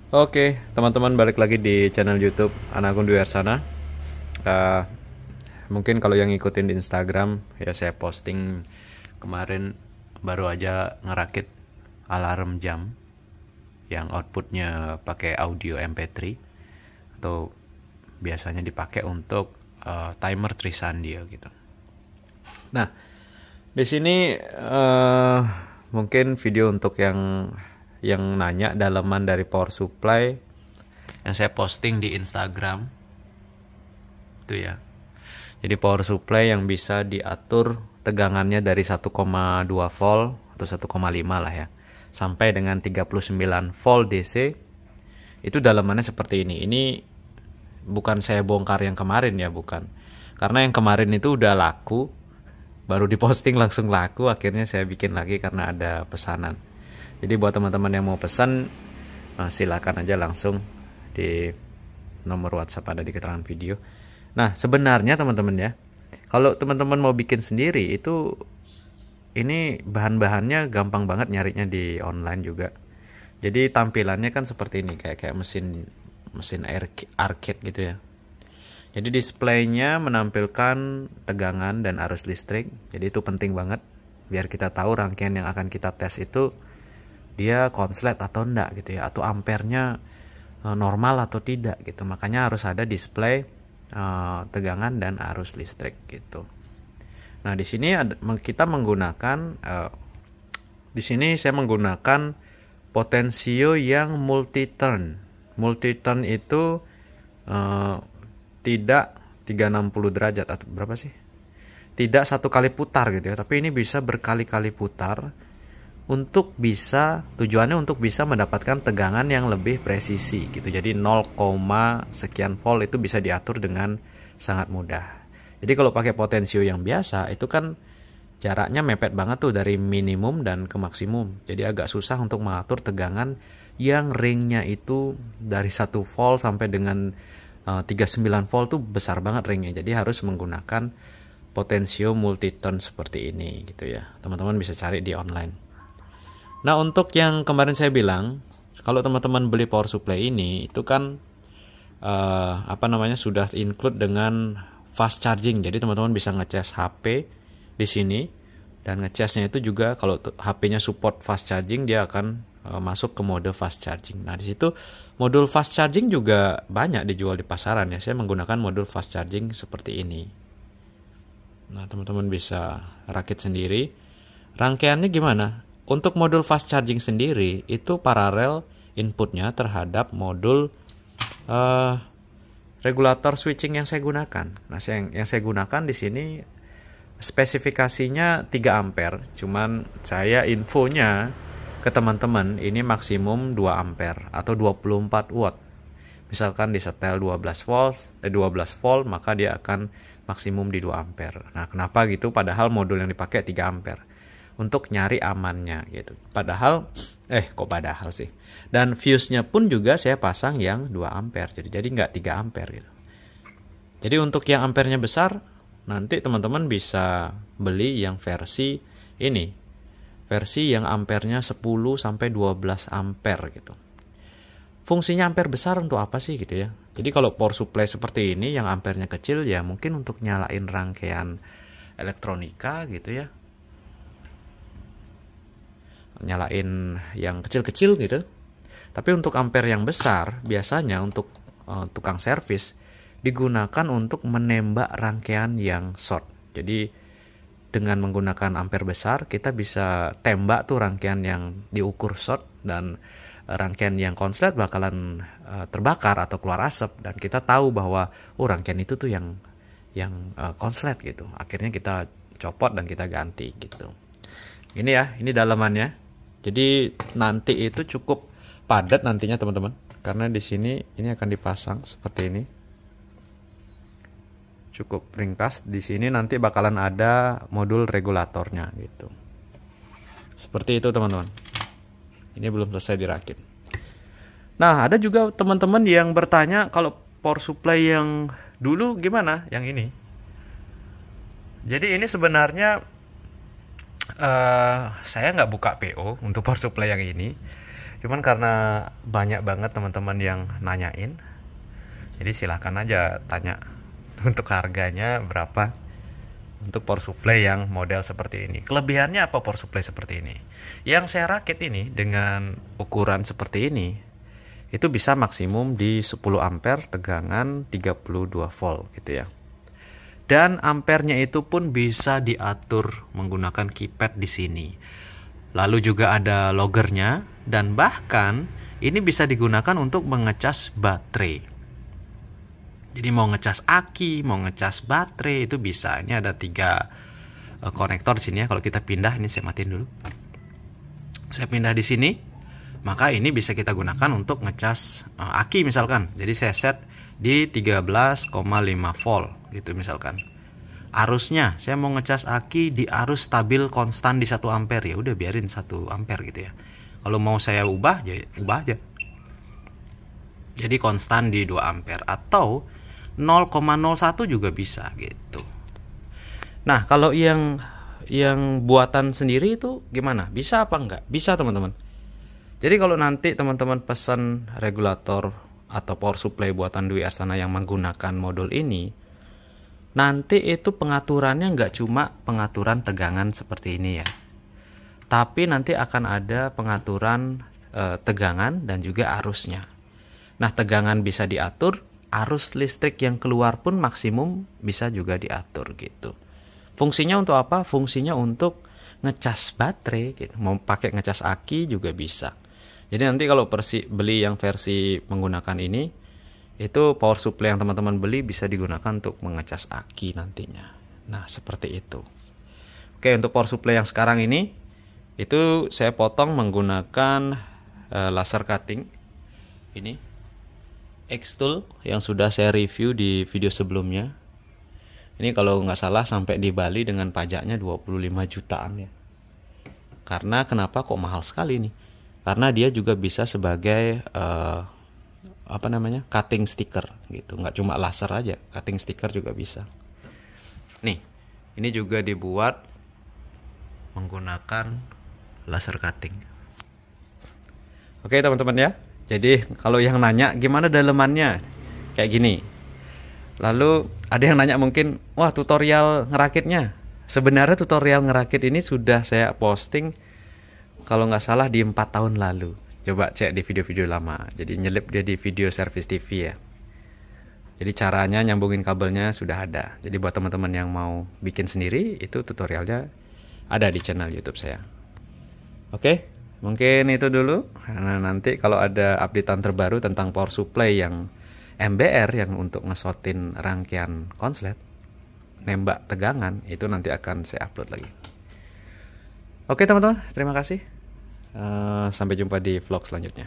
Oke, teman-teman balik lagi di channel YouTube Anagun Dwi Arsana. Eh, Mungkin kalau yang ngikutin di Instagram, ya saya posting kemarin baru aja ngerakit alarm jam yang outputnya pakai audio MP3 atau biasanya dipakai untuk timer Trisandia gitu. Nah, di sini mungkin video untuk yang nanya dalaman dari power supply yang saya posting di Instagram itu ya. Jadi power supply yang bisa diatur tegangannya dari 1,2 volt atau 1,5 lah ya sampai dengan 39 volt DC. Itu dalamannya seperti ini. Ini bukan saya bongkar yang kemarin ya, bukan. Karena yang kemarin itu udah laku, baru diposting langsung laku, akhirnya saya bikin lagi karena ada pesanan. Jadi buat teman-teman yang mau pesan, silakan aja langsung di nomor WhatsApp ada di keterangan video. Nah, sebenarnya teman-teman ya, kalau teman-teman mau bikin sendiri itu ini bahan-bahannya gampang banget nyarinya di online juga. Jadi tampilannya kan seperti ini, kayak mesin mesin arcade gitu ya. Jadi displaynya menampilkan tegangan dan arus listrik. Jadi itu penting banget biar kita tahu rangkaian yang akan kita tes itu dia konslet atau enggak gitu ya, atau ampernya normal atau tidak gitu. Makanya harus ada display tegangan dan arus listrik gitu. Nah, di sini kita menggunakan di sini saya menggunakan potensio yang multi turn. Multi turn itu tidak 360 derajat atau berapa sih? Tidak satu kali putar gitu ya, tapi ini bisa berkali-kali putar untuk tujuannya untuk bisa mendapatkan tegangan yang lebih presisi gitu. Jadi 0, sekian volt itu bisa diatur dengan sangat mudah. Jadi kalau pakai potensio yang biasa itu kan jaraknya mepet banget tuh dari minimum dan ke maksimum. Jadi agak susah untuk mengatur tegangan yang ringnya itu dari 1 volt sampai dengan 39 volt tuh besar banget ringnya. Jadi harus menggunakan potensio multi turn seperti ini gitu ya. Teman-teman bisa cari di online. Nah, untuk yang kemarin saya bilang, kalau teman-teman beli power supply ini itu kan sudah include dengan fast charging. Jadi teman-teman bisa ngecas HP di sini, dan ngecasnya itu juga kalau HP-nya support fast charging dia akan masuk ke mode fast charging. Nah, di situ modul fast charging juga banyak dijual di pasaran ya. Saya menggunakan modul fast charging seperti ini. Nah, teman-teman bisa rakit sendiri. Rangkaiannya gimana? Untuk modul fast charging sendiri itu paralel inputnya terhadap modul regulator switching yang saya gunakan. Nah, yang saya gunakan di sini spesifikasinya 3 ampere. Cuman saya infonya ke teman-teman ini maksimum 2 ampere atau 24 watt. Misalkan disetel 12 volt, maka dia akan maksimum di 2 ampere. Nah, kenapa gitu? Padahal modul yang dipakai 3 ampere. Untuk nyari amannya gitu. Padahal kok padahal sih. Dan fuse-nya pun juga saya pasang yang 2 ampere. Jadi nggak 3 ampere gitu. Jadi untuk yang ampernya besar, nanti teman-teman bisa beli yang versi ini. Versi yang ampernya 10 sampai 12 ampere gitu. Fungsinya ampere besar untuk apa sih gitu ya. Jadi kalau power supply seperti ini yang ampernya kecil ya mungkin untuk nyalain rangkaian elektronika gitu ya. Nyalain yang kecil-kecil gitu. Tapi untuk ampere yang besar biasanya untuk tukang servis digunakan untuk menembak rangkaian yang short. Jadi dengan menggunakan ampere besar kita bisa tembak tuh rangkaian yang diukur short, dan rangkaian yang konslet bakalan terbakar atau keluar asap, dan kita tahu bahwa rangkaian itu tuh yang konslet gitu. Akhirnya kita copot dan kita ganti gitu. Ini ya, ini dalamannya. Jadi nanti itu cukup padat nantinya teman-teman, karena di sini ini akan dipasang seperti ini. Cukup ringkas. Di sini nanti bakalan ada modul regulatornya gitu. Seperti itu teman-teman. Ini belum selesai dirakit. Nah, ada juga teman-teman yang bertanya kalau power supply yang dulu gimana, yang ini. Jadi ini sebenarnya saya nggak buka PO untuk power supply yang ini. Cuman karena banyak banget teman-teman yang nanyain, jadi silahkan aja tanya untuk harganya berapa untuk power supply yang model seperti ini. Kelebihannya apa power supply seperti ini? Yang saya rakit ini dengan ukuran seperti ini, itu bisa maksimum di 10 ampere tegangan 32 volt gitu ya. Dan ampernya itu pun bisa diatur menggunakan keypad di sini. Lalu juga ada loggernya, dan bahkan ini bisa digunakan untuk mengecas baterai. Jadi mau ngecas aki, mau ngecas baterai itu bisa. Ini ada 3 konektor di sini ya. Kalau kita pindah, ini saya matiin dulu. Saya pindah di sini, maka ini bisa kita gunakan untuk ngecas aki misalkan. Jadi saya set di 13,5 volt gitu misalkan. Arusnya saya mau ngecas aki di arus stabil konstan di 1 ampere, ya udah biarin 1 ampere gitu ya. Kalau mau saya ubah ya ubah aja. Jadi konstan di 2 ampere atau 0,01 juga bisa gitu. Nah, kalau yang buatan sendiri itu gimana? Bisa apa enggak? Bisa, teman-teman. Jadi kalau nanti teman-teman pesan regulator atau power supply buatan Dwi Arsana yang menggunakan modul ini, nanti itu pengaturannya nggak cuma pengaturan tegangan seperti ini ya, tapi nanti akan ada pengaturan tegangan dan juga arusnya. Nah, tegangan bisa diatur, arus listrik yang keluar pun maksimum bisa juga diatur gitu. Fungsinya untuk apa? Fungsinya untuk ngecas baterai gitu. Mau pakai ngecas aki juga bisa. Jadi nanti kalau beli yang versi menggunakan ini, itu power supply yang teman-teman beli bisa digunakan untuk mengecas aki nantinya. Nah, seperti itu. Oke, untuk power supply yang sekarang ini, itu saya potong menggunakan laser cutting. Ini X-Tool yang sudah saya review di video sebelumnya. Ini kalau nggak salah sampai di Bali dengan pajaknya 25 jutaan ya. Karena kenapa kok mahal sekali nih? Karena dia juga bisa sebagai cutting sticker gitu. Nggak cuma laser aja, cutting sticker juga bisa. Nih, ini juga dibuat menggunakan laser cutting. Oke teman-teman ya. Jadi kalau yang nanya gimana dalemannya, kayak gini. Lalu ada yang nanya mungkin, wah tutorial ngerakitnya. Sebenarnya tutorial ngerakit ini sudah saya posting kalau nggak salah di 4 tahun lalu. Coba cek di video-video lama. Jadi nyelip dia di video service TV ya. Jadi caranya nyambungin kabelnya sudah ada. Jadi buat teman-teman yang mau bikin sendiri, itu tutorialnya ada di channel YouTube saya. Oke, mungkin itu dulu. Nah, nanti kalau ada updatean terbaru tentang power supply yang MBR yang untuk ngesotin rangkaian konslet, nembak tegangan, itu nanti akan saya upload lagi. Oke teman-teman, terima kasih. Sampai jumpa di vlog selanjutnya.